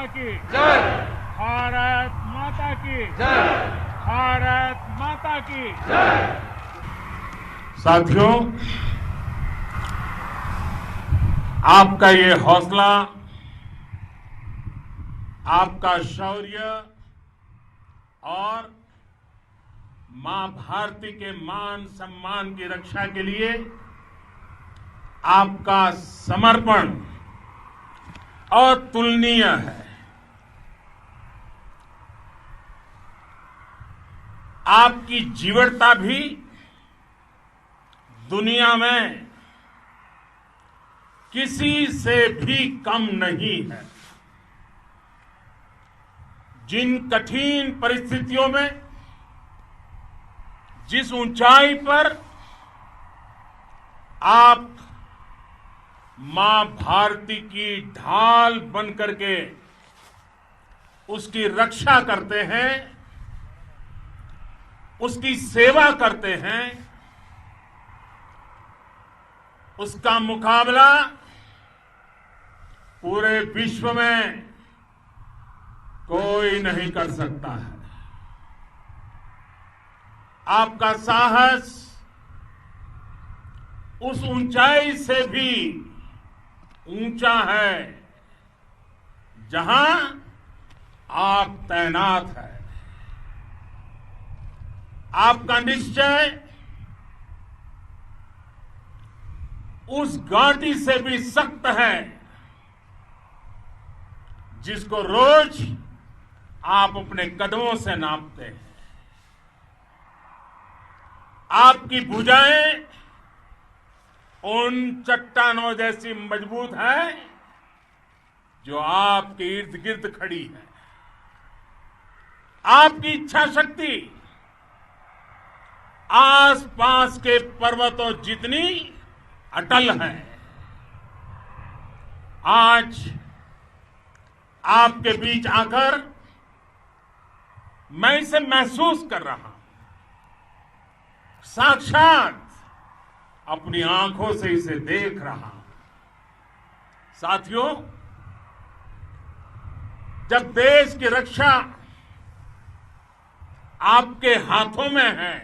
माता की जय। भारत माता की जय। भारत माता की जय। साथियों, आपका ये हौसला, आपका शौर्य और मां भारती के मान सम्मान की रक्षा के लिए आपका समर्पण अतुलनीय है। आपकी जीवटता भी दुनिया में किसी से भी कम नहीं है। जिन कठिन परिस्थितियों में, जिस ऊंचाई पर आप मां भारती की ढाल बन करके उसकी रक्षा करते हैं, उसकी सेवा करते हैं, उसका मुकाबला पूरे विश्व में कोई नहीं कर सकता है। आपका साहस उस ऊंचाई से भी ऊंचा है जहां आप तैनात हैं। आपका निश्चय उस घाटी से भी सख्त है जिसको रोज आप अपने कदमों से नापते हैं। आपकी भुजाएं उन चट्टानों जैसी मजबूत है जो आपके इर्द गिर्द खड़ी है। आपकी इच्छा शक्ति आसपास के पर्वतों जितनी अटल है। आज आपके बीच आकर मैं इसे महसूस कर रहा हूं, साक्षात अपनी आंखों से इसे देख रहा हूं। साथियों, जब देश की रक्षा आपके हाथों में है,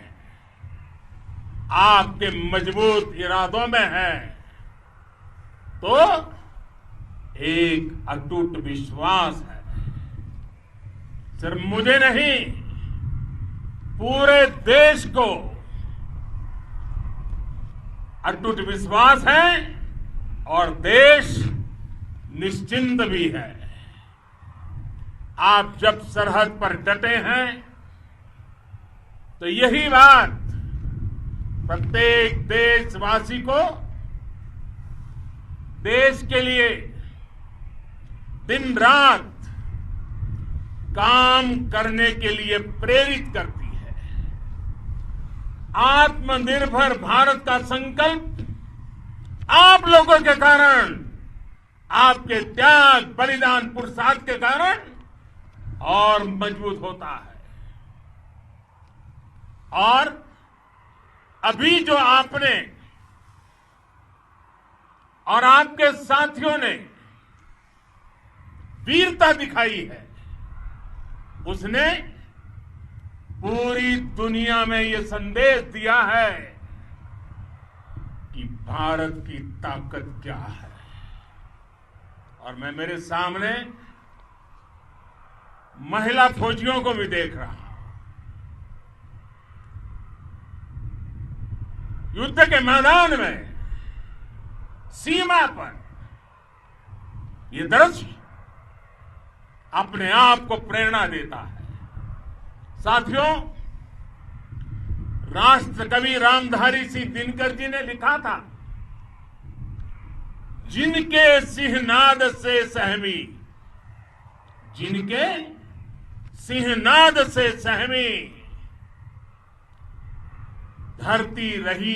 आपके मजबूत इरादों में है, तो एक अटूट विश्वास है। सिर्फ मुझे नहीं, पूरे देश को अटूट विश्वास है और देश निश्चिंत भी है। आप जब सरहद पर डटे हैं तो यही बात प्रत्येक देशवासी को देश के लिए दिन रात काम करने के लिए प्रेरित करती है। आत्मनिर्भर भारत का संकल्प आप लोगों के कारण, आपके त्याग, बलिदान, पुरुषार्थ के कारण और मजबूत होता है। और अभी जो आपने और आपके साथियों ने वीरता दिखाई है, उसने पूरी दुनिया में यह संदेश दिया है कि भारत की ताकत क्या है। और मैं मेरे सामने महिला फौजियों को भी देख रहा हूं। युद्ध के मैदान में, सीमा पर यह दृश्य अपने आप को प्रेरणा देता है। साथियों, राष्ट्र कवि रामधारी सिंह दिनकर जी ने लिखा था, जिनके सिंहनाद से सहमी, जिनके सिंहनाद से सहमी, धरती रही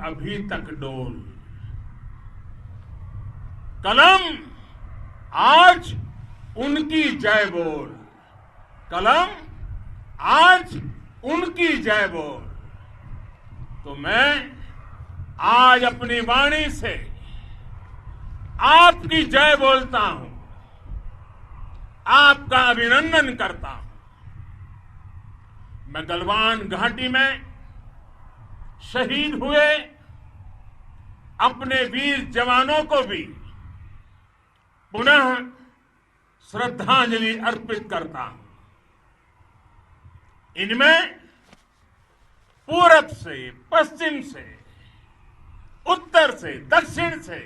अभी तक डोल। कलम आज उनकी जय बोल, कलम आज उनकी जय बोल। तो मैं आज अपनी वाणी से आपकी जय बोलता हूं, आपका अभिनंदन करता हूं। मैं गलवान घाटी में शहीद हुए अपने वीर जवानों को भी पुनः श्रद्धांजलि अर्पित करता हूं। इनमें पूरब से, पश्चिम से, उत्तर से, दक्षिण से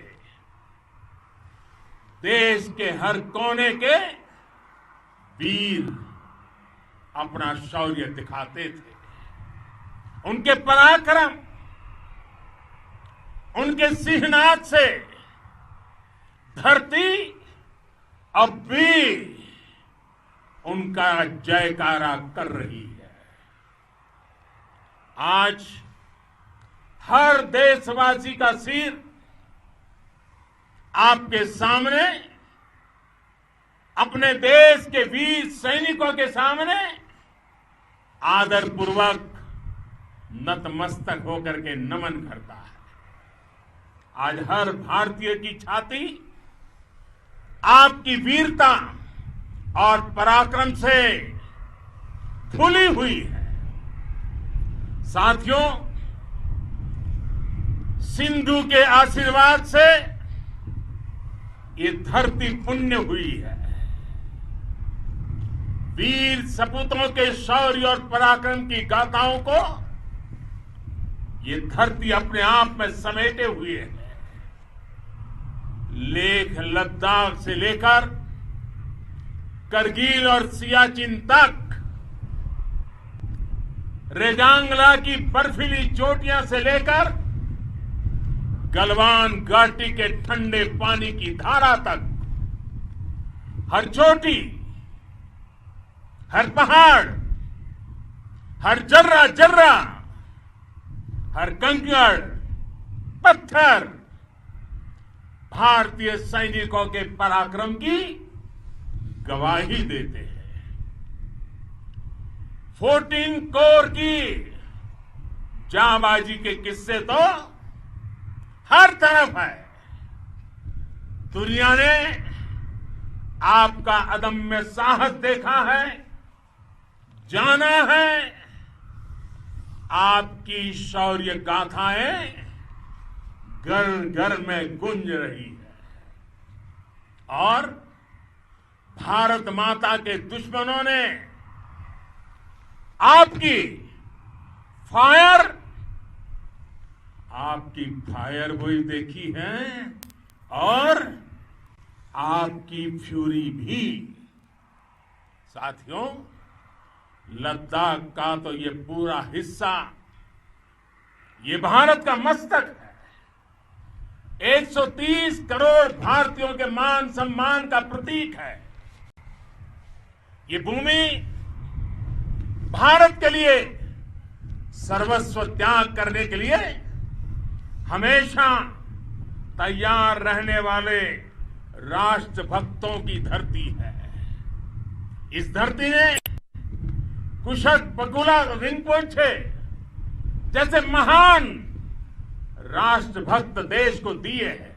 देश के हर कोने के वीर अपना शौर्य दिखाते थे। उनके पराक्रम, उनके सिंहनाद से धरती अब भी उनका जयकारा कर रही है। आज हर देशवासी का सिर आपके सामने, अपने देश के वीर सैनिकों के सामने आदरपूर्वक नतमस्तक होकर के नमन करता है। आज हर भारतीय की छाती आपकी वीरता और पराक्रम से फूली हुई है। साथियों, सिंधु के आशीर्वाद से ये धरती पुण्य हुई है। वीर सपूतों के शौर्य और पराक्रम की गाथाओं को ये धरती अपने आप में समेटे हुए है। लेह लद्दाख से लेकर करगिल और सियाचिन तक, रेजांगला की बर्फीली चोटियां से लेकर गलवान घाटी के ठंडे पानी की धारा तक, हर चोटी, हर पहाड़, हर जर्रा जर्रा, हर कंकड़ पत्थर भारतीय सैनिकों के पराक्रम की गवाही देते हैं। 14 कोर की जांबाजी के किस्से तो हर तरफ है। दुनिया ने आपका अदम्य साहस देखा है, जाना है। आपकी शौर्य गाथाएं घर घर में गूंज रही है और भारत माता के दुश्मनों ने आपकी फायर हुई देखी है और आपकी फ्यूरी भी। साथियों, लद्दाख का तो ये पूरा हिस्सा ये भारत का मस्तक है। 130 करोड़ भारतीयों के मान सम्मान का प्रतीक है। ये भूमि भारत के लिए सर्वस्व त्याग करने के लिए हमेशा तैयार रहने वाले राष्ट्रभक्तों की धरती है। इस धरती ने कुशक बकुला रिनपोचे जैसे महान राष्ट्रभक्त देश को दिए हैं।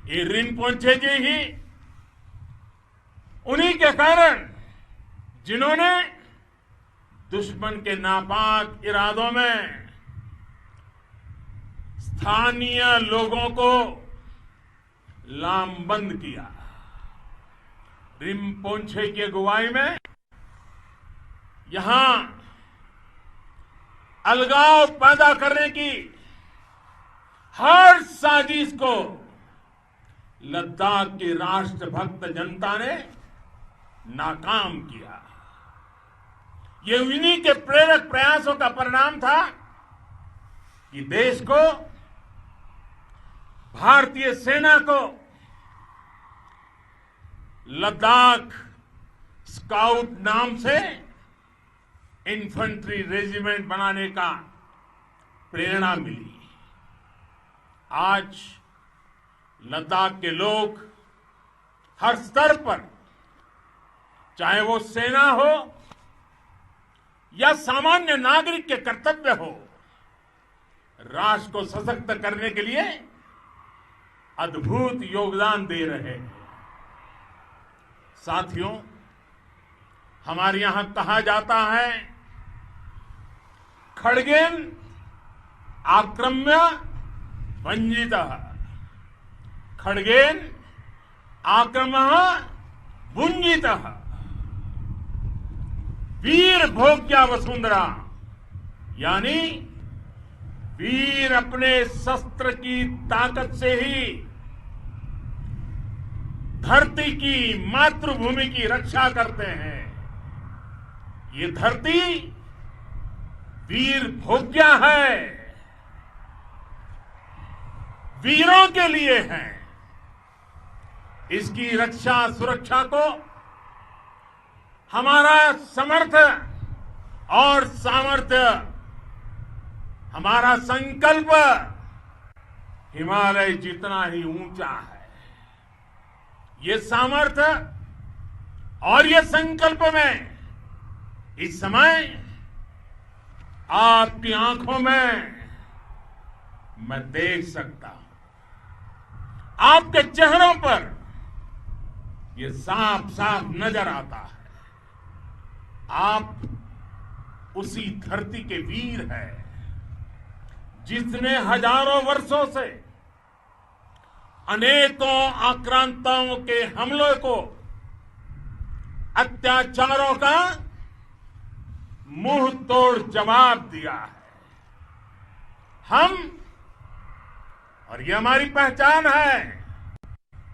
ये रिनपोचे जी ही उन्हीं के कारण जिन्होंने दुश्मन के नापाक इरादों में स्थानीय लोगों को लामबंद किया। रिनपोचे की अगुवाई में यहां अलगाव पैदा करने की हर साजिश को लद्दाख की राष्ट्रभक्त जनता ने नाकाम किया। ये इन्हीं के प्रेरक प्रयासों का परिणाम था कि देश को, भारतीय सेना को लद्दाख स्काउट नाम से इन्फेंट्री रेजिमेंट बनाने का प्रेरणा मिली। आज लद्दाख के लोग हर स्तर पर, चाहे वो सेना हो या सामान्य नागरिक के कर्तव्य हो, राष्ट्र को सशक्त करने के लिए अद्भुत योगदान दे रहे हैं। साथियों, हमारे यहां कहा जाता है, खड्गेन आक्रम्य भंजितः, खड्गेन आक्रम्य भुंजितः, वीर भोग्या वसुंधरा, यानी वीर अपने शस्त्र की ताकत से ही धरती की, मातृभूमि की रक्षा करते हैं। ये धरती वीर भोग्या है, वीरों के लिए है। इसकी रक्षा सुरक्षा को हमारा समर्थ और सामर्थ्य, हमारा संकल्प हिमालय जितना ही ऊंचा है। ये सामर्थ्य और ये संकल्प में इस समय आपकी आंखों में मैं देख सकता हूं, आपके चेहरों पर ये साफ साफ नजर आता है। आप उसी धरती के वीर हैं जिसने हजारों वर्षों से अनेकों आक्रांताओं के हमलों को, अत्याचारों का मुंह तोड़ जवाब दिया है। हम, और ये हमारी पहचान है,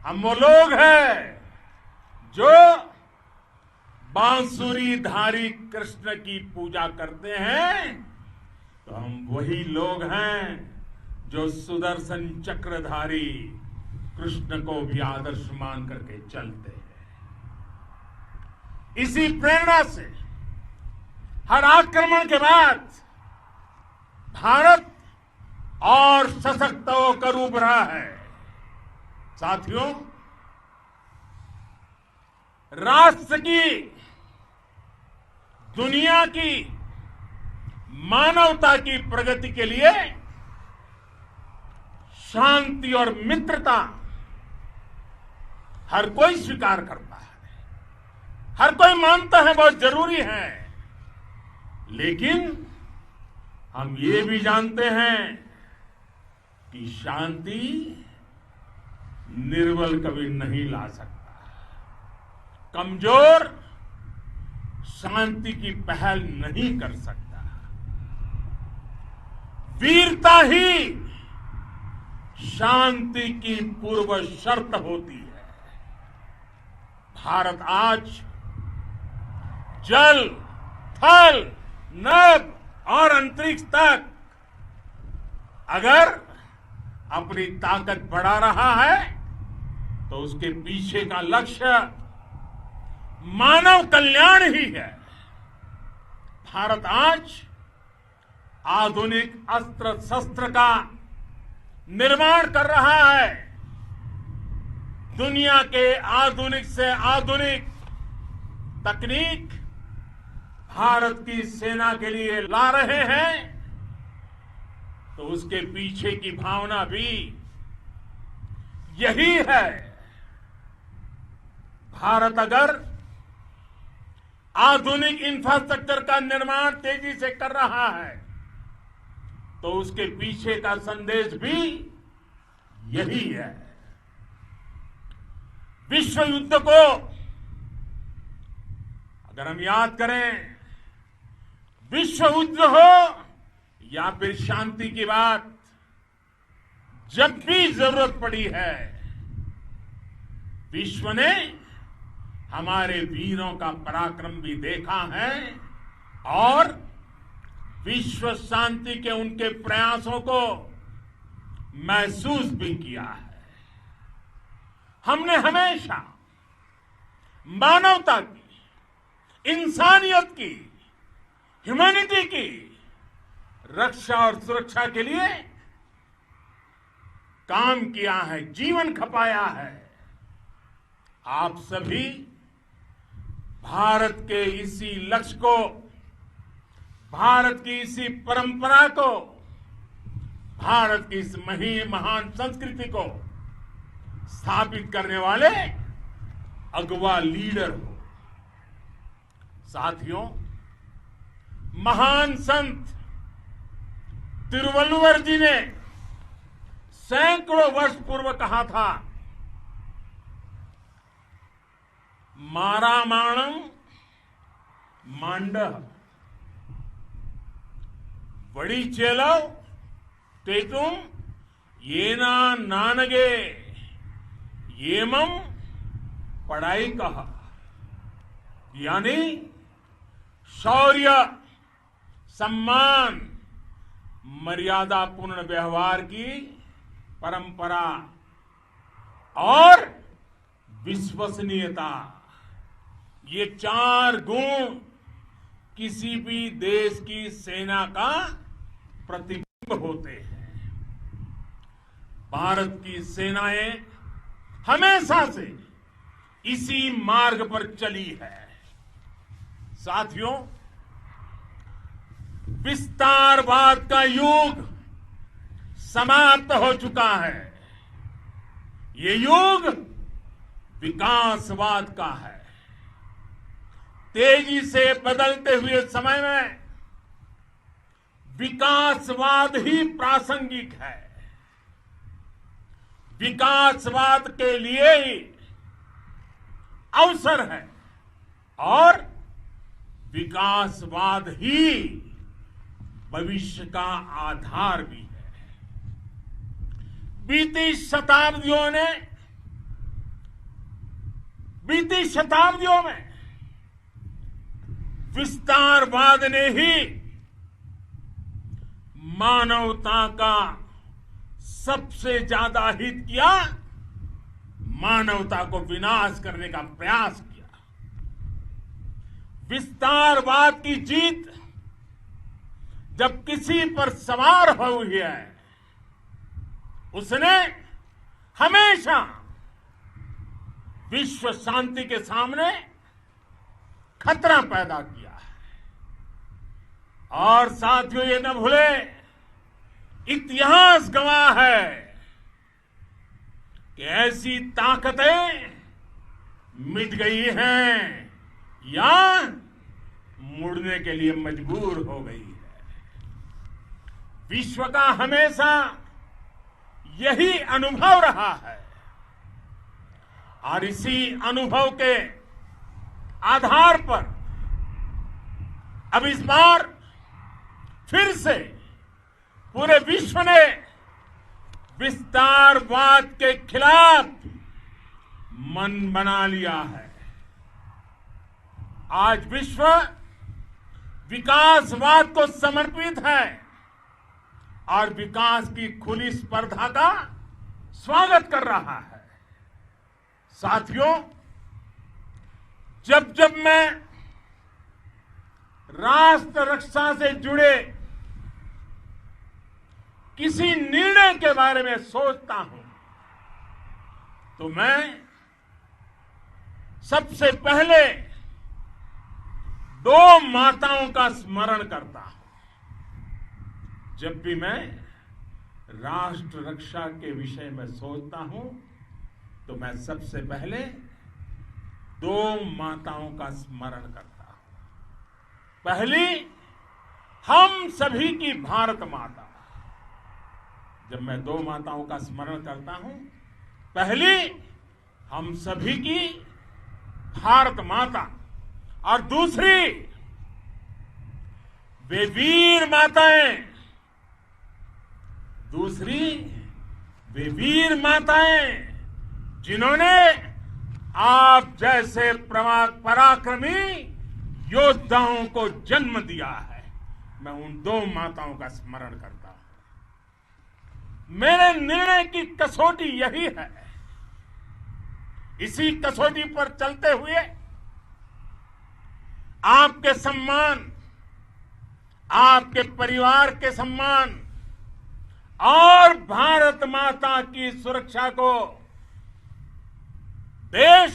हम वो लोग हैं जो बांसुरीधारी कृष्ण की पूजा करते हैं, तो हम वही लोग हैं जो सुदर्शन चक्रधारी कृष्ण को भी आदर्श मान करके चलते हैं। इसी प्रेरणा से हर आक्रमण के बाद भारत और सशक्त होकर उभरा है। साथियों, राष्ट्र की, दुनिया की, मानवता की प्रगति के लिए शांति और मित्रता हर कोई स्वीकार करता है, हर कोई मानता है बहुत जरूरी है। लेकिन हम ये भी जानते हैं कि शांति निर्बल कभी नहीं ला सकता। कमजोर शांति की पहल नहीं कर सकता। वीरता ही शांति की पूर्व शर्त होती है। भारत आज जल, थल, नभ और अंतरिक्ष तक अगर अपनी ताकत बढ़ा रहा है तो उसके पीछे का लक्ष्य मानव कल्याण ही है। भारत आज आधुनिक अस्त्र शस्त्र का निर्माण कर रहा है। दुनिया के आधुनिक से आधुनिक तकनीक भारत की सेना के लिए ला रहे हैं, तो उसके पीछे की भावना भी यही है। भारत अगर आधुनिक इंफ्रास्ट्रक्चर का निर्माण तेजी से कर रहा है तो उसके पीछे का संदेश भी यही है। विश्व युद्ध को अगर हम याद करें, विश्व युद्ध हो या फिर शांति की बात, जब भी जरूरत पड़ी है, विश्व ने हमारे वीरों का पराक्रम भी देखा है और विश्व शांति के उनके प्रयासों को महसूस भी किया है। हमने हमेशा मानवता की, इंसानियत की, ह्यूमैनिटी की रक्षा और सुरक्षा के लिए काम किया है, जीवन खपाया है। आप सभी भारत के इसी लक्ष्य को, भारत की इसी परंपरा को, भारत की इस महान संस्कृति को स्थापित करने वाले अगवा लीडर हो। साथियों, महान संत तिरुवल्लुवर जी ने सैकड़ों वर्ष पूर्व कहा था, मारामाणम मांडह वड़ी चेलव तेतुम येना नानगे येमम पढ़ाई कहा। यानी शौर्य, सम्मान, मर्यादापूर्ण व्यवहार की परंपरा और विश्वसनीयता, ये 4 गुण किसी भी देश की सेना का प्रतिबिंब होते हैं। भारत की सेनाएं हमेशा से इसी मार्ग पर चली है। साथियों, विस्तारवाद का युग समाप्त हो चुका है। ये युग विकासवाद का है। तेजी से बदलते हुए समय में विकासवाद ही प्रासंगिक है। विकासवाद के लिए ही अवसर है और विकासवाद ही भविष्य का आधार भी है। बीती शताब्दियों में विस्तारवाद ने ही मानवता का सबसे ज्यादा हित किया, मानवता को विनाश करने का प्रयास किया। विस्तारवाद की जीत जब किसी पर सवार हुई है, उसने हमेशा विश्व शांति के सामने खतरा पैदा किया है। और साथियों, ये न भूले, इतिहास गवाह है कि ऐसी ताकतें मिट गई हैं या मुड़ने के लिए मजबूर हो गई है। विश्व का हमेशा यही अनुभव रहा है और इसी अनुभव के आधार पर अब इस बार फिर से पूरे विश्व ने विस्तारवाद के खिलाफ मन बना लिया है। आज विश्व विकासवाद को समर्पित है और विकास की खुली स्पर्धा का स्वागत कर रहा है। साथियों, जब जब मैं राष्ट्र रक्षा से जुड़े किसी निर्णय के बारे में सोचता हूं तो मैं सबसे पहले 2 माताओं का स्मरण करता हूं। जब भी मैं राष्ट्र रक्षा के विषय में सोचता हूं तो मैं सबसे पहले 2 माताओं का स्मरण करता हूं। पहली, हम सभी की भारत माता। जब मैं 2 माताओं का स्मरण करता हूं, पहली हम सभी की भारत माता और दूसरी वे वीर माताएं, जिन्होंने आप जैसे पराक्रमी योद्धाओं को जन्म दिया है। मैं उन 2 माताओं का स्मरण करता हूं। मेरे निर्णय की कसौटी यही है। इसी कसौटी पर चलते हुए आपके सम्मान, आपके परिवार के सम्मान और भारत माता की सुरक्षा को देश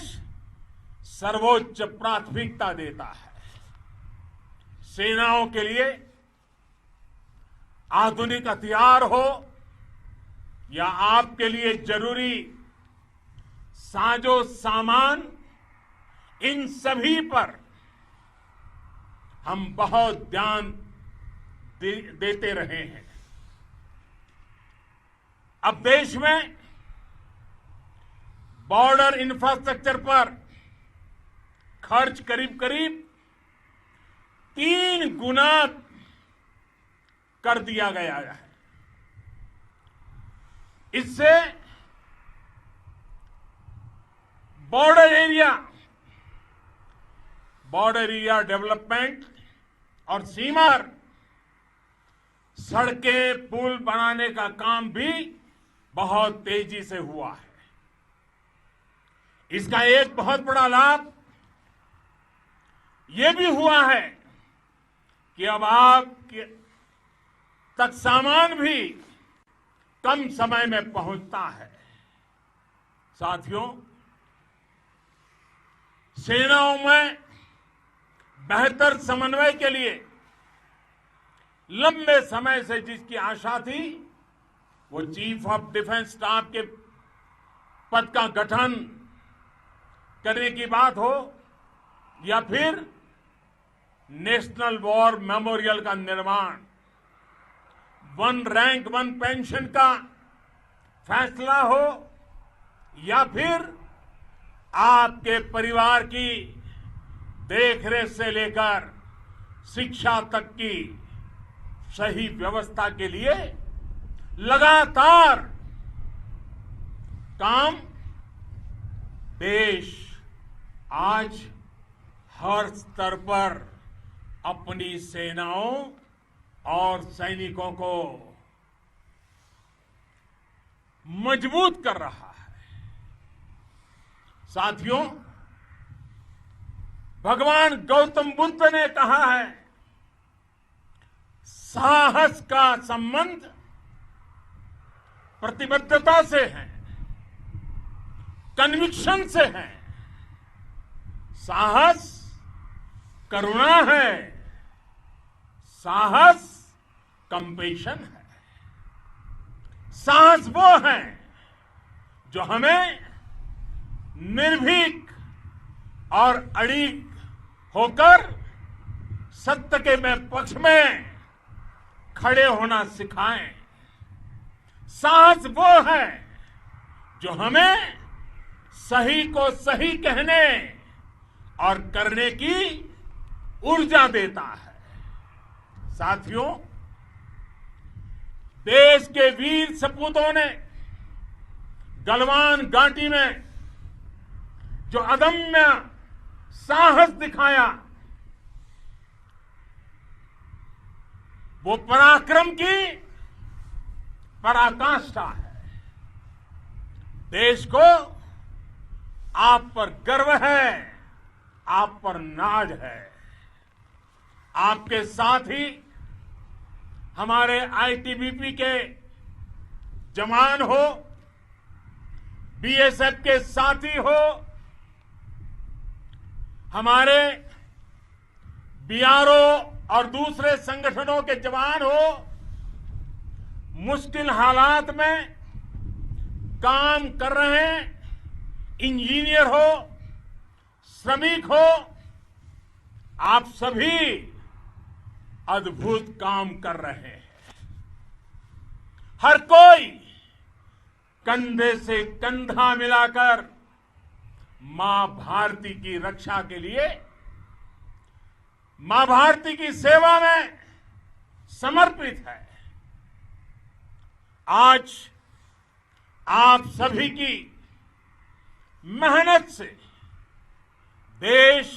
सर्वोच्च प्राथमिकता देता है। सेनाओं के लिए आधुनिक हथियार हो या आपके लिए जरूरी साजो सामान, इन सभी पर हम बहुत ध्यान देते रहे हैं। अब देश में बॉर्डर इंफ्रास्ट्रक्चर पर खर्च करीब करीब 3 गुना कर दिया गया है। इससे बॉर्डर एरिया डेवलपमेंट और सीमा पर सड़कें पुल बनाने का काम भी बहुत तेजी से हुआ है। इसका एक बहुत बड़ा लाभ ये भी हुआ है कि अब आप तक सामान भी कम समय में पहुंचता है। साथियों, सेनाओं में बेहतर समन्वय के लिए लंबे समय से जिसकी आशा थी, वो चीफ ऑफ डिफेंस स्टाफ के पद का गठन करने की बात हो या फिर नेशनल वॉर मेमोरियल का निर्माण, 1 रैंक 1 पेंशन का फैसला हो या फिर आपके परिवार की देखरेख से लेकर शिक्षा तक की सही व्यवस्था के लिए लगातार काम, देश आज हर स्तर पर अपनी सेनाओं और सैनिकों को मजबूत कर रहा है। साथियों, भगवान गौतम बुद्ध ने कहा है, साहस का संबंध प्रतिबद्धता से है, कन्विक्शन से है। साहस करुणा है, साहस कंपैशन है। साहस वो है जो हमें निर्भीक और अड़िग होकर सत्य के पक्ष में खड़े होना सिखाएं। साहस वो है जो हमें सही को सही कहने और करने की ऊर्जा देता है। साथियों, देश के वीर सपूतों ने गलवान घाटी में जो अदम्य साहस दिखाया, वो पराक्रम की पराकाष्ठा है। देश को आप पर गर्व है, आप पर नाज है। आपके साथ ही हमारे आईटीबीपी के जवान हो, बीएसएफ के साथी हो, हमारे बीआरओ और दूसरे संगठनों के जवान हो, मुश्किल हालात में काम कर रहे हैं, इंजीनियर हो, श्रमिक हो, आप सभी अद्भुत काम कर रहे हैं। हर कोई कंधे से कंधा मिलाकर मां भारती की रक्षा के लिए, मां भारती की सेवा में समर्पित है। आज आप सभी की मेहनत से देश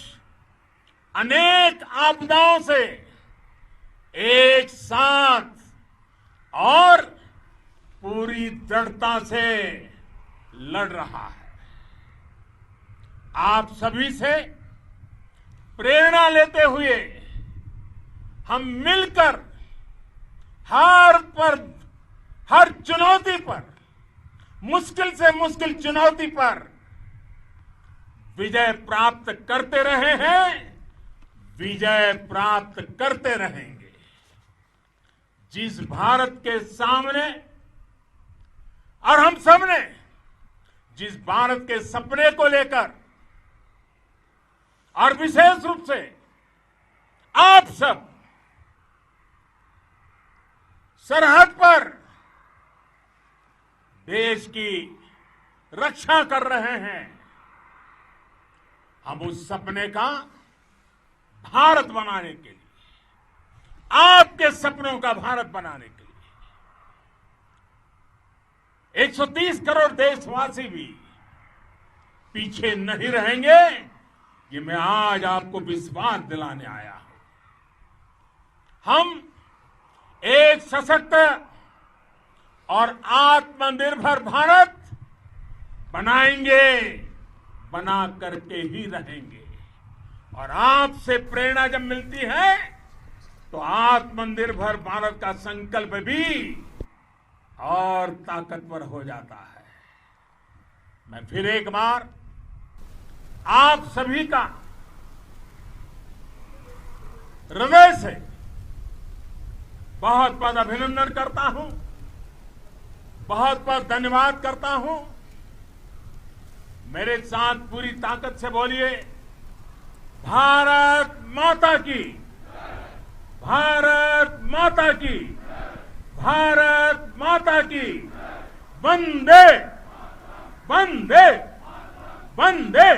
अनेक आपदाओं से एक साथ और पूरी दृढ़ता से लड़ रहा है। आप सभी से प्रेरणा लेते हुए हम मिलकर हर चुनौती पर, मुश्किल से मुश्किल चुनौती पर विजय प्राप्त करते रहे हैं, विजय प्राप्त करते रहेंगे। जिस भारत के सामने और हम सबने जिस भारत के सपने को लेकर और विशेष रूप से आप सब सरहद पर देश की रक्षा कर रहे हैं, हम उस सपने का भारत बनाने के लिए, आपके सपनों का भारत बनाने के लिए 130 करोड़ देशवासी भी पीछे नहीं रहेंगे, ये मैं आज आपको विश्वास दिलाने आया हूं। हम एक सशक्त और आत्मनिर्भर भारत बनाएंगे, बना करके ही रहेंगे। और आपसे प्रेरणा जब मिलती है तो आत्मनिर्भर भारत का संकल्प भी और ताकतवर हो जाता है। मैं फिर एक बार आप सभी का हृदय से बहुत बहुत अभिनंदन करता हूं, बहुत बहुत धन्यवाद करता हूं। मेरे साथ पूरी ताकत से बोलिए, भारत माता की, भारत माता की, भारत माता की, वंदे वंदे वंदे।